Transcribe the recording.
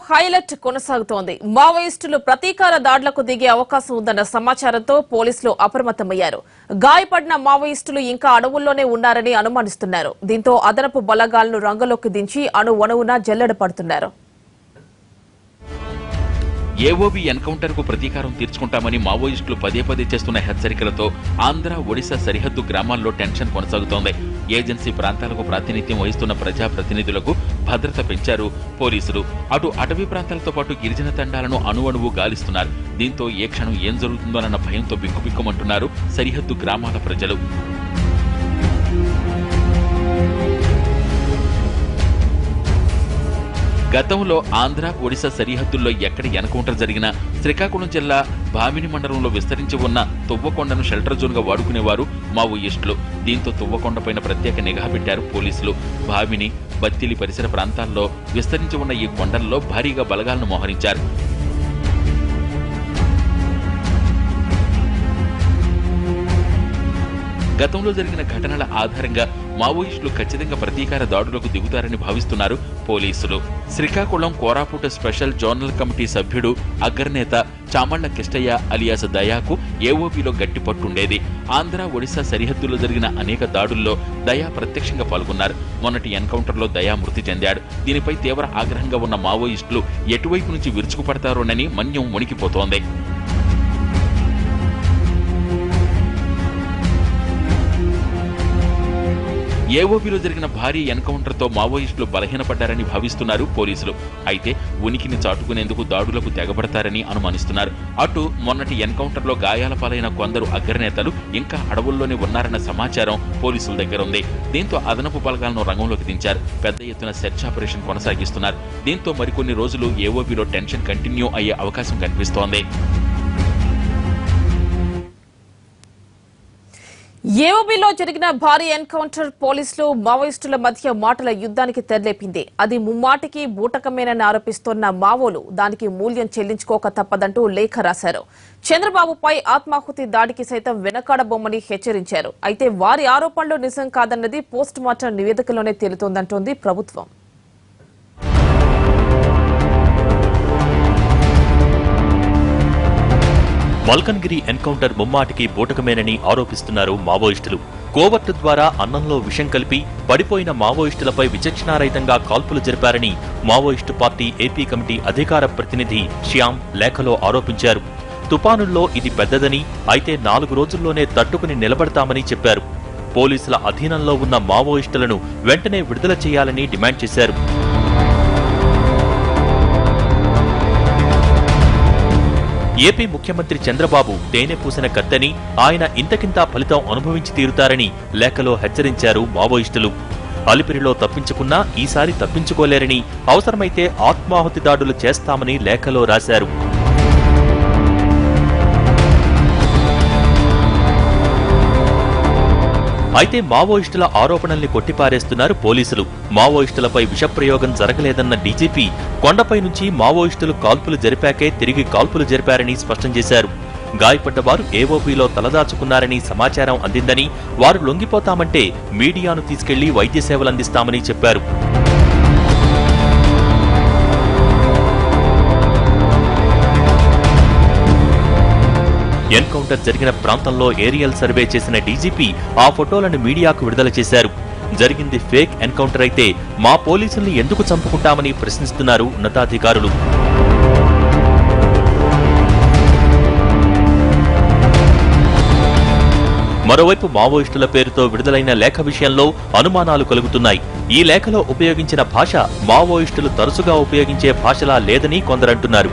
Highlight కొనసాగుతోంది. మావోయిస్టులు ప్రతీకార దాడులకు దిగే అవకాశం ఉందన్న సమాచారంతో పోలీసులు అప్రమత్తమయ్యారు. గాయపడిన మావోయిస్టులు ఇంకా అడవుల్లోనే ఉన్నారని అనుమానిస్తున్నారు. దీంతో అదనపు బలగాలను రంగంలోకి దించి అణువణువున జల్లెడ పడుతున్నారు. ఏఓబీ ఎన్కౌంటర్ కు ప్రతీకారం తీర్చుకుంటామని మావోయిస్టులు పదే పదే చేస్తున్న హెచ్చరికలతో ఆంధ్ర, ఒడిశా సరిహద్దు గ్రామాల్లో టెన్షన్ కొనసాగుతోంది. ఏజెన్సీ ప్రాంతాలకు ప్రాతినిధ్యం వహిస్తున్న ప్రజాప్రతినిధులకు భద్రత పెంచారు పోలీసులు. అటు అటవీ ప్రాంతాలతో పాటు గిరిజన తండాలను అణువణువు గాలిస్తున్నారు. దీంతో ఏ క్షణం ఏం జరుగుతుందోనన్న భయంతో బిక్కుబిక్కుమంటున్నారు సరిహద్దు గ్రామాల ప్రజలు. గతంలో ఆంధ్ర, ఒడిశా సరిహద్దుల్లో ఎక్కడ ఎన్కౌంటర్ జరిగినా శ్రీకాకుళం జిల్లా భామిని మండలంలో విస్తరించి ఉన్న తువ్వకొండను షెల్టర్ జోన్ గా వాడుకునేవారు మావోయిస్టులు. దీంతో తువ్వకొండపైన ప్రత్యేక నిఘా పెట్టారు పోలీసులు. భామిని, బత్తిలి పరిసర ప్రాంతాల్లో విస్తరించి ఉన్న ఈ కొండల్లో భారీగా బలగాలను మోహరించారు. గతంలో జరిగిన ఘటనల ఆధారంగా మావోయిస్టులు ఖచ్చితంగా ప్రతీకార దాడులకు దిగుతారని భావిస్తున్నారు పోలీసులు. శ్రీకాకుళం కోరాపుట స్పెషల్ జోనల్ కమిటీ సభ్యుడు అగ్రనేత చామళ్ల కిష్టయ్య అలియాస్ దయాకు ఏఓబీలో గట్టి పట్టుండేది. ఆంధ్ర, ఒడిశా సరిహద్దుల్లో జరిగిన అనేక దాడుల్లో దయా ప్రత్యక్షంగా పాల్గొన్నారు. మొన్నటి ఎన్కౌంటర్లో దయా మృతి చెందాడు. దీనిపై తీవ్ర ఆగ్రహంగా ఉన్న మావోయిస్టులు ఎటువైపు నుంచి విరుచుకుపడతారోనని మన్యం వణికిపోతోంది. ఏఓబీలో జరిగిన భారీ ఎన్కౌంటర్తో మావోయిస్టులు బలహీనపడ్డారని భావిస్తున్నారు పోలీసులు. అయితే ఉనికిని చాటుకునేందుకు దాడులకు తెగబడతారని అనుమానిస్తున్నారు. అటు మొన్నటి ఎన్కౌంటర్లో గాయాల పాలైన కొందరు అగ్రనేతలు ఇంకా అడవుల్లోనే ఉన్నారన్న సమాచారం పోలీసుల దగ్గర ఉంది. దీంతో అదనపు బలగాలను రంగంలోకి దించారు. పెద్ద ఎత్తున సెర్చ్ ఆపరేషన్ కొనసాగిస్తున్నారు. దీంతో మరికొన్ని రోజులు ఏఓబీలో టెన్షన్ కంటిన్యూ అయ్యే అవకాశం కనిపిస్తోంది. ఏఓబీలో జరిగిన భారీ ఎన్కౌంటర్ పోలీసులు, మావోయిస్టుల మధ్య మాటల యుద్ధానికి తెరలేపింది. అది ముమ్మాటికి బూటకమేనని ఆరోపిస్తోన్న మావోలు దానికి మూల్యం చెల్లించుకోక తప్పదంటూ లేఖ రాశారు. చంద్రబాబుపై ఆత్మాహుతి దాడికి సైతం వెనకాడబొమ్మని హెచ్చరించారు. అయితే వారి ఆరోపణలు నిజం కాదన్నది పోస్ట్ మార్టం నివేదికలోనే తేలుతోందంటోంది ప్రభుత్వం. మల్కన్గిరి ఎన్కౌంటర్ ముమ్మాటికి బూటకమేనని ఆరోపిస్తున్నారు మావోయిస్టులు. కోవర్టు ద్వారా అన్నంలో విషం కలిపి పడిపోయిన మావోయిస్టులపై విచక్షణారహితంగా కాల్పులు జరిపారని మావోయిస్టు పార్టీ ఏపీ కమిటీ అధికార ప్రతినిధి శ్యామ్ లేఖలో ఆరోపించారు. తుపానుల్లో ఇది పెద్దదని, అయితే 4 రోజుల్లోనే తట్టుకుని నిలబడతామని చెప్పారు. పోలీసుల అధీనంలో ఉన్న మావోయిస్టులను వెంటనే విడుదల చేయాలని డిమాండ్ చేశారు. ఏపీ ముఖ్యమంత్రి చంద్రబాబు తేనె పూసిన కత్తెని, ఆయన ఇంతకింత ఫలితం అనుభవించి తీరుతారని లేఖలో హెచ్చరించారు మావోయిస్టులు. అలిపిరిలో తప్పించుకున్నా ఈసారి తప్పించుకోలేరని, అవసరమైతే ఆత్మాహుతి దాడులు చేస్తామని లేఖలో రాశారు. అయితే మావోయిస్టుల ఆరోపణల్ని కొట్టిపారేస్తున్నారు పోలీసులు. మావోయిస్టులపై విషప్రయోగం జరగలేదన్న డీజీపీ కొండపై నుంచి మావోయిస్టులు కాల్పులు జరిపాకే తిరిగి కాల్పులు జరిపారని స్పష్టం చేశారు. గాయపడ్డవారు ఏఓబీలో తలదాచుకున్నారని సమాచారం అందిందని, వారు లొంగిపోతామంటే మీడియాను తీసుకెళ్లి వైద్య సేవలందిస్తామని చెప్పారు. ఎన్కౌంటర్ జరిగిన ప్రాంతంలో ఏరియల్ సర్వే చేసిన డీజీపీ ఆ ఫోటోలను మీడియాకు విడుదల చేశారు. జరిగింది ఫేక్ ఎన్కౌంటర్ అయితే మా పోలీసుల్ని ఎందుకు చంపుకుంటామని ప్రశ్నిస్తున్నారు ఉన్నతాధికారులు. మరోవైపు మావోయిస్టుల పేరుతో విడుదలైన లేఖ విషయంలో అనుమానాలు కలుగుతున్నాయి. ఈ లేఖలో ఉపయోగించిన భాష మావోయిస్టులు తరచుగా ఉపయోగించే భాషలా లేదని కొందరంటున్నారు.